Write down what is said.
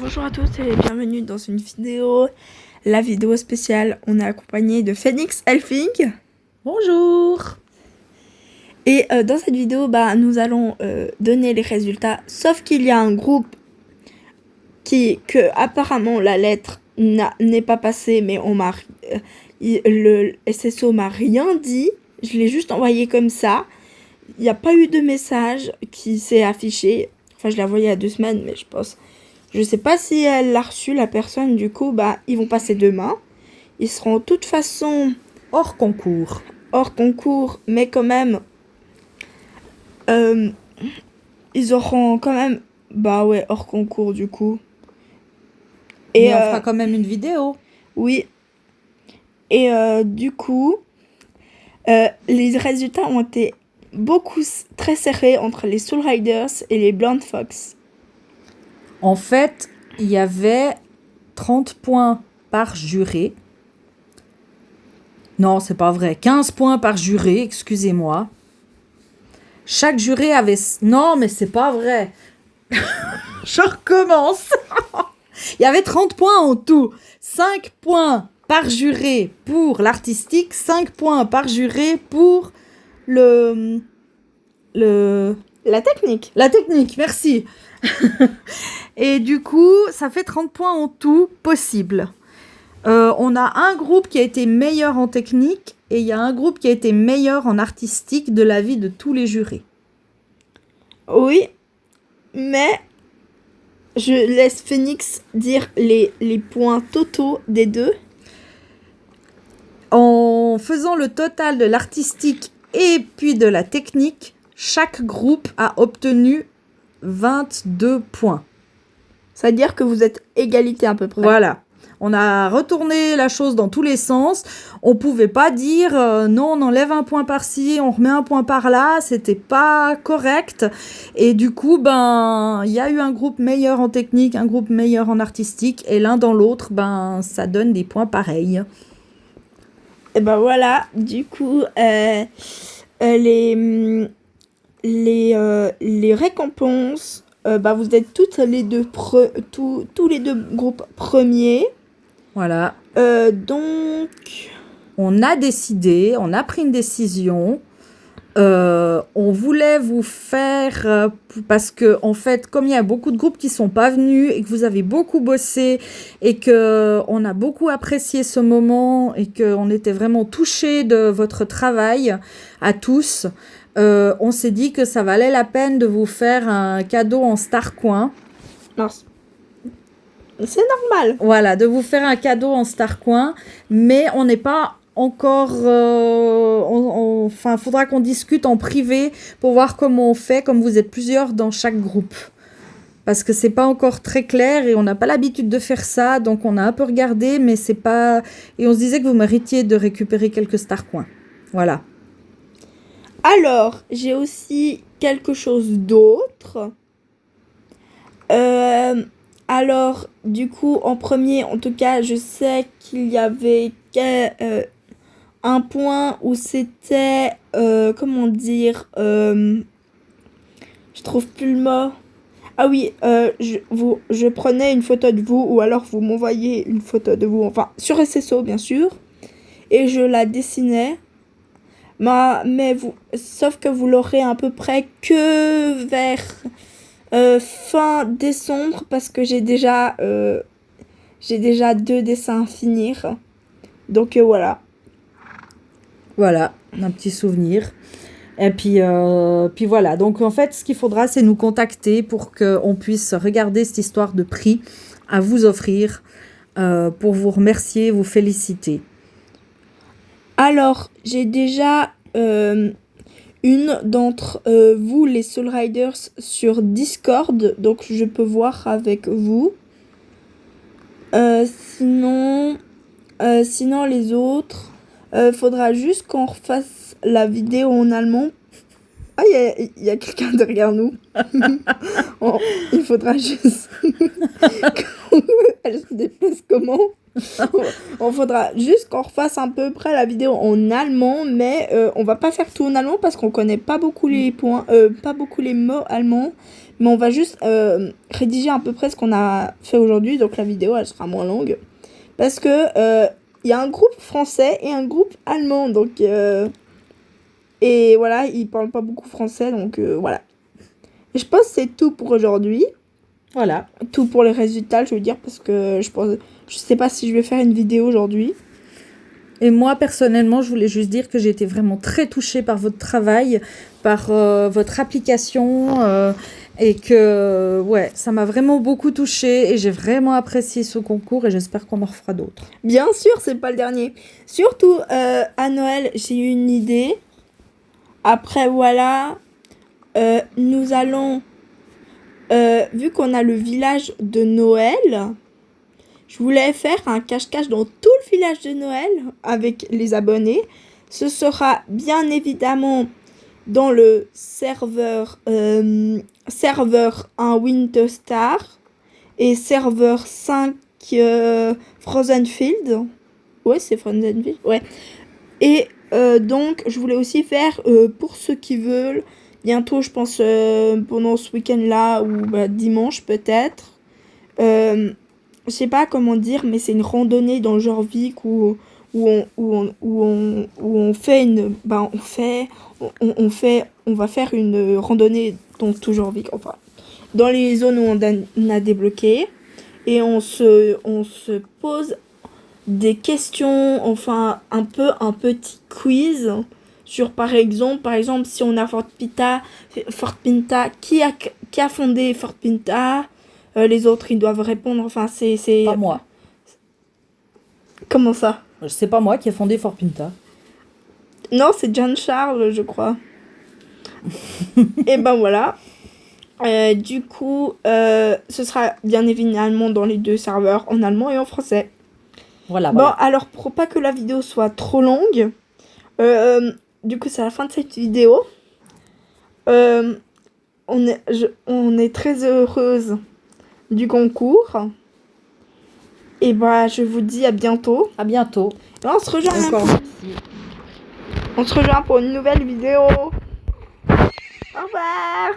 Bonjour à tous et bienvenue dans une vidéo, la vidéo spéciale. On est accompagné de Phoenix Elfing. Bonjour. Et dans cette vidéo, nous allons donner les résultats. Sauf qu'il y a un groupe que apparemment la lettre n'est pas passée, mais le SSO m'a rien dit. Je l'ai juste envoyé comme ça. Il n'y a pas eu de message qui s'est affiché. Enfin, je l'ai envoyé il y a 2 semaines, mais je sais pas si elle l'a reçu, la personne. Du coup, ils vont passer demain. Ils seront de toute façon Hors concours. hors concours, mais quand même, ils auront quand même, hors concours du coup. Et on fera quand même une vidéo. Oui. Et du coup, les résultats ont été très serrés entre les Soul Riders et les Blonde Fox. En fait, il y avait 30 points par juré. Non, c'est pas vrai. 15 points par juré, excusez-moi. Chaque juré avait... Non, mais c'est pas vrai. Je recommence. Il y avait 30 points en tout. 5 points par juré pour l'artistique, 5 points par juré pour la technique. La technique, merci. Et du coup, ça fait 30 points en tout possible. On a un groupe qui a été meilleur en technique et il y a un groupe qui a été meilleur en artistique de l'avis de tous les jurés. Oui, mais je laisse Phoenix dire les points totaux des deux. En faisant le total de l'artistique et puis de la technique, chaque groupe a obtenu 22 points. C'est-à-dire que vous êtes égalité à peu près. Voilà. On a retourné la chose dans tous les sens. On pouvait pas dire non, on enlève un point par-ci, on remet un point par-là. C'était pas correct. Et du coup, il y a eu un groupe meilleur en technique, un groupe meilleur en artistique. Et l'un dans l'autre, ça donne des points pareils. Et voilà, du coup, les récompenses, vous êtes toutes les deux tous les deux groupes premiers. Voilà. Donc, on a décidé, on a pris une décision. On voulait vous faire, parce que en fait, comme il y a beaucoup de groupes qui sont pas venus et que vous avez beaucoup bossé et que on a beaucoup apprécié ce moment et que on était vraiment touchés de votre travail à tous, on s'est dit que ça valait la peine de vous faire un cadeau en Starcoin. C'est normal. Voilà, de vous faire un cadeau en Starcoin, mais on n'est pas encore... faudra qu'on discute en privé pour voir comment on fait, comme vous êtes plusieurs dans chaque groupe. Parce que c'est pas encore très clair et on n'a pas l'habitude de faire ça, donc on a un peu regardé, mais c'est pas... Et on se disait que vous méritiez de récupérer quelques Starcoins. Voilà. Alors, j'ai aussi quelque chose d'autre. Alors, du coup, en premier, en tout cas, je sais qu'il y avait un point où c'était, comment dire, je trouve plus le mot. Ah oui, je prenais une photo de vous, ou alors vous m'envoyez une photo de vous, enfin, sur SSO, bien sûr, et je la dessinais. Sauf que vous l'aurez à peu près que vers fin décembre, parce que j'ai déjà 2 dessins à finir. Donc voilà. Voilà, un petit souvenir. Et puis voilà. Donc en fait, ce qu'il faudra, c'est nous contacter pour qu'on puisse regarder cette histoire de prix à vous offrir pour vous remercier, vous féliciter. Alors, j'ai déjà une d'entre vous, les Soul Riders, sur Discord. Donc, je peux voir avec vous. Sinon, les autres, faudra juste qu'on refasse la vidéo en allemand. Ah, il y a quelqu'un derrière nous. Il faudra juste... Elle se déplace comment? On faudra juste qu'on refasse à peu près la vidéo en allemand, mais on va pas faire tout en allemand parce qu'on connaît pas beaucoup les points, pas beaucoup les mots allemands. Mais on va juste rédiger à peu près ce qu'on a fait aujourd'hui. Donc la vidéo, elle sera moins longue. Parce que il y a un groupe français et un groupe allemand. Donc, et voilà, ils parlent pas beaucoup français. Donc voilà. Et je pense que c'est tout pour aujourd'hui. Voilà. Tout pour les résultats, je veux dire. Parce que je sais pas si je vais faire une vidéo aujourd'hui. Et moi, personnellement, je voulais juste dire que j'ai été vraiment très touchée par votre travail, par votre application, et que ouais, ça m'a vraiment beaucoup touchée et j'ai vraiment apprécié ce concours et j'espère qu'on en refera d'autres. Bien sûr, c'est pas le dernier. Surtout à Noël, j'ai eu une idée. Après, voilà, nous allons, vu qu'on a le village de Noël, je voulais faire un cache-cache dans tout le village de Noël avec les abonnés. Ce sera bien évidemment dans le serveur 1 Winter Star et serveur 5 Frozen Field. Ouais, c'est Frozen Field, ouais. Et donc, je voulais aussi faire, pour ceux qui veulent, bientôt, je pense, pendant ce week-end-là, ou dimanche peut-être, je sais pas comment dire, mais c'est une randonnée dans le Jorvik où on fait une... on va faire une randonnée dans tout Jorvik, enfin, dans les zones où on a débloqué. Et on se pose des questions, enfin un petit quiz sur par exemple si on a Fort Pinta, qui a fondé Fort Pinta, les autres ils doivent répondre, enfin c'est Pas moi. Comment ça? C'est pas moi qui ai fondé Fort Pinta. Non, c'est Jean Charles, je crois. Et ben voilà. Du coup, ce sera bien évidemment dans les deux serveurs, en allemand et en français. Voilà. Bon, alors pour pas que la vidéo soit trop longue, du coup c'est la fin de cette vidéo. On est très heureuse du concours. Et bah je vous dis à bientôt. À bientôt. Et on se rejoint Encore. on se rejoint pour une nouvelle vidéo. Au revoir.